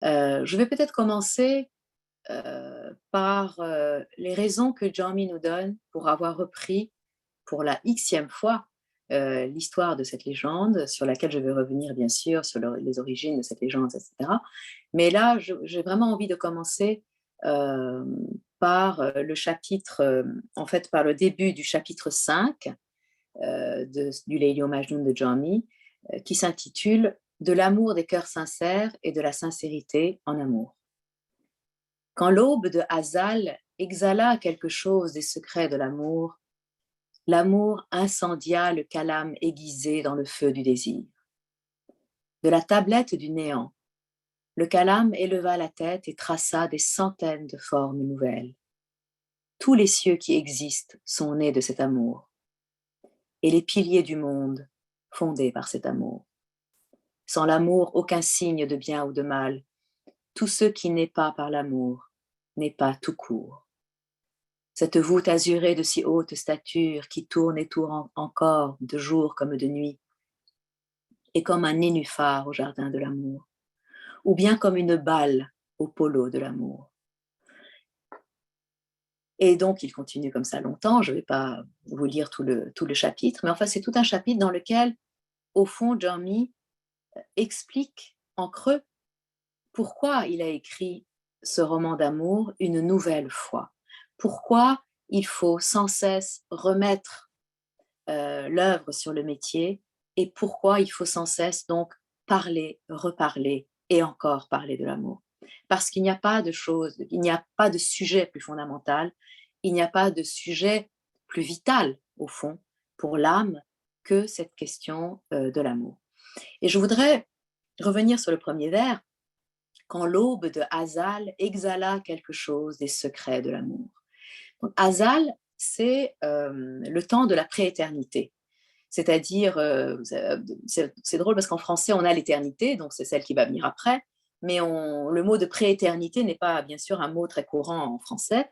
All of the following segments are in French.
Je vais peut-être commencer par les raisons que Jaume nous donne pour avoir repris pour la xème fois l'histoire de cette légende, sur laquelle je vais revenir bien sûr, sur les origines de cette légende, etc. Mais là, j'ai vraiment envie de commencer euh, par le chapitre, en fait, par le début du chapitre 5 du Leili Majnoun de Jaume, qui s'intitule De l'amour des cœurs sincères et de la sincérité en amour. Quand l'aube de Hazal exhala quelque chose des secrets de l'amour, l'amour incendia le calame aiguisé dans le feu du désir. De la tablette du néant, le calame éleva la tête et traça des centaines de formes nouvelles. Tous les cieux qui existent sont nés de cet amour, et les piliers du monde fondés par cet amour. Sans l'amour, aucun signe de bien ou de mal. Tout ce qui n'est pas par l'amour n'est pas tout court. Cette voûte azurée de si haute stature qui tourne et tourne encore de jour comme de nuit, est comme un nénuphar au jardin de l'amour, ou bien comme une balle au polo de l'amour. Et donc, il continue comme ça longtemps, je ne vais pas vous lire tout le chapitre, mais enfin, c'est tout un chapitre dans lequel, au fond, Jaume explique en creux pourquoi il a écrit ce roman d'amour une nouvelle fois. Pourquoi il faut sans cesse remettre l'œuvre sur le métier et pourquoi il faut sans cesse donc parler, reparler et encore parler de l'amour. Parce qu'il n'y a pas de chose, il n'y a pas de sujet plus fondamental, il n'y a pas de sujet plus vital au fond pour l'âme que cette question de l'amour. Et je voudrais revenir sur le premier vers, quand l'aube de Hazal exhala quelque chose des secrets de l'amour. Donc, Hazal, c'est le temps de la prééternité. C'est-à-dire, c'est drôle parce qu'en français, on a l'éternité, donc c'est celle qui va venir après, mais le mot de prééternité n'est pas, bien sûr, un mot très courant en français,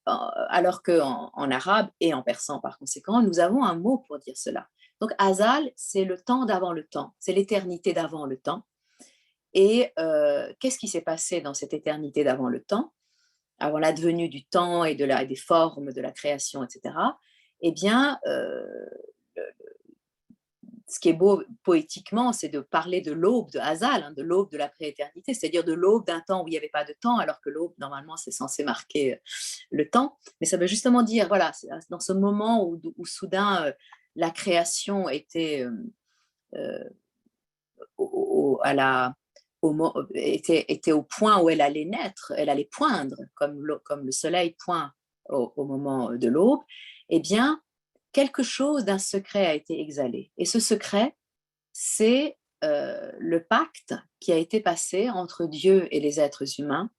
alors qu'en arabe et en persan, par conséquent, nous avons un mot pour dire cela. Donc, Hazal, c'est le temps d'avant le temps, c'est l'éternité d'avant le temps. Et qu'est-ce qui s'est passé dans cette éternité d'avant le temps, avant l'advenue du temps et des formes de la création, etc. Eh bien, ce qui est beau poétiquement, c'est de parler de l'aube de Hazal, hein, de l'aube de la prééternité, c'est-à-dire de l'aube d'un temps où il n'y avait pas de temps, alors que l'aube, normalement, c'est censé marquer le temps. Mais ça veut justement dire, voilà, c'est dans ce moment où soudain la création était, à la, était au point où elle allait naître, elle allait poindre, comme le soleil pointe au moment de l'aube, eh bien, quelque chose d'un secret a été exhalé. Et ce secret, c'est le pacte qui a été passé entre Dieu et les êtres humains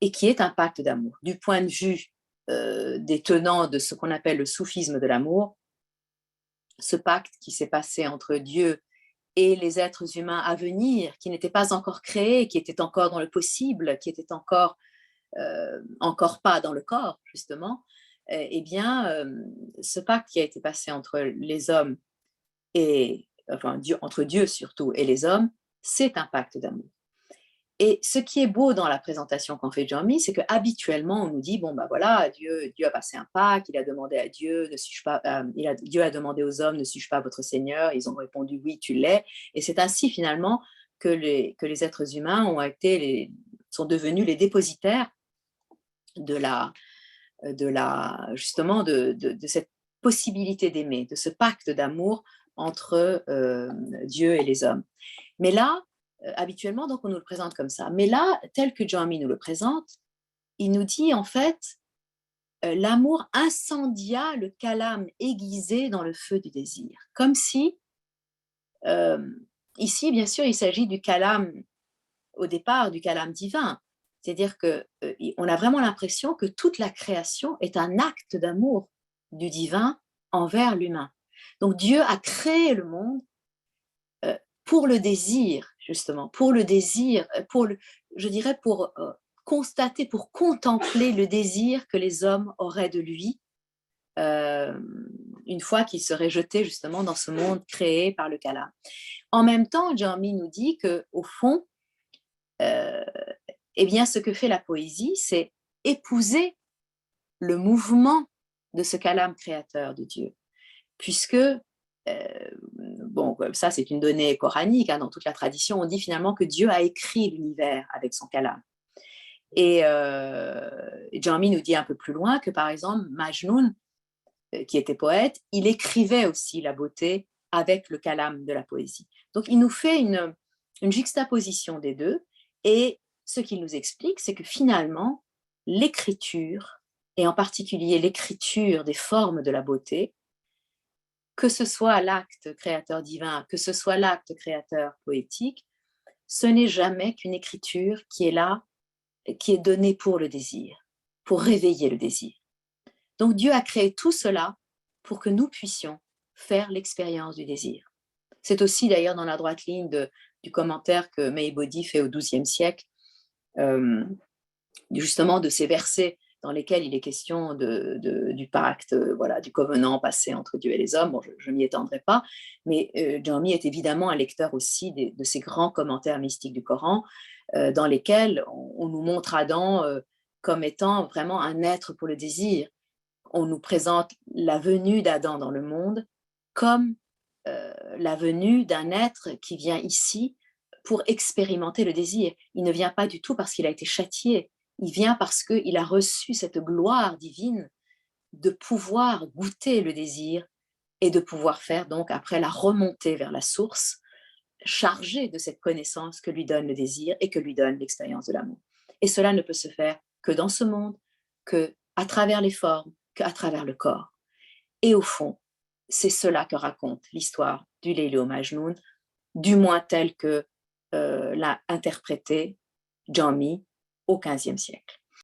et qui est un pacte d'amour. Du point de vue des tenants de ce qu'on appelle le soufisme de l'amour, ce pacte qui s'est passé entre Dieu et les êtres humains à venir, qui n'étaient pas encore créés, qui étaient encore dans le possible, qui étaient encore pas dans le corps, justement, eh bien, ce pacte qui a été passé entre les hommes et, enfin, entre Dieu surtout et les hommes, c'est un pacte d'amour. Et ce qui est beau dans la présentation qu'en fait Jaume, c'est qu'habituellement, on nous dit, bon, ben voilà, Dieu a passé un pacte, il a demandé à Dieu, ne suis-je pas, Dieu a demandé aux hommes, ne suis-je pas votre Seigneur? Ils ont répondu, oui, tu l'es. Et c'est ainsi, finalement, que les êtres humains sont devenus les dépositaires de justement, de cette possibilité d'aimer, de ce pacte d'amour entre Dieu et les hommes. Mais là, habituellement, donc on nous le présente comme ça. Mais là, tel que Jaume nous le présente, il nous dit en fait, l'amour incendia le calame aiguisé dans le feu du désir. Comme si, euh, ici, bien sûr, il s'agit du calame, au départ, du calame divin. C'est-à-dire qu'on a vraiment l'impression que toute la création est un acte d'amour du divin envers l'humain. Donc Dieu a créé le monde pour le désir, justement, pour le désir, je dirais pour constater, pour contempler le désir que les hommes auraient de lui euh, une fois qu'ils seraient jetés justement dans ce monde créé par le Kala. En même temps, Jaume nous dit que au fond, eh bien, ce que fait la poésie, c'est épouser le mouvement de ce calame créateur de Dieu. Puisque, bon, ça c'est une donnée coranique, hein, dans toute la tradition, on dit finalement que Dieu a écrit l'univers avec son calame. Et Jami nous dit un peu plus loin que, par exemple, Majnun, qui était poète, il écrivait aussi la beauté avec le calame de la poésie. Donc, il nous fait une juxtaposition des deux, et ce qu'il nous explique, c'est que finalement, l'écriture, et en particulier l'écriture des formes de la beauté, que ce soit l'acte créateur divin, que ce soit l'acte créateur poétique, ce n'est jamais qu'une écriture qui est là, qui est donnée pour le désir, pour réveiller le désir. Donc Dieu a créé tout cela pour que nous puissions faire l'expérience du désir. C'est aussi d'ailleurs dans la droite ligne du commentaire que May Bodhi fait au XIIe siècle, justement de ces versets dans lesquels il est question du pacte, voilà, du covenant passé entre Dieu et les hommes. Bon, je ne m'y étendrai pas, mais Jami est évidemment un lecteur aussi de ces grands commentaires mystiques du Coran, dans lesquels on nous montre Adam comme étant vraiment un être pour le désir. On nous présente la venue d'Adam dans le monde comme la venue d'un être qui vient ici pour expérimenter le désir. Il ne vient pas du tout parce qu'il a été châtié, il vient parce qu'il a reçu cette gloire divine de pouvoir goûter le désir et de pouvoir faire donc après la remontée vers la source, chargé de cette connaissance que lui donne le désir et que lui donne l'expérience de l'amour. Et cela ne peut se faire que dans ce monde, que à travers les formes, qu'à travers le corps. Et au fond, c'est cela que raconte l'histoire du Leilo Majnoun, du moins tel que l'a interprété Jami au XVe siècle.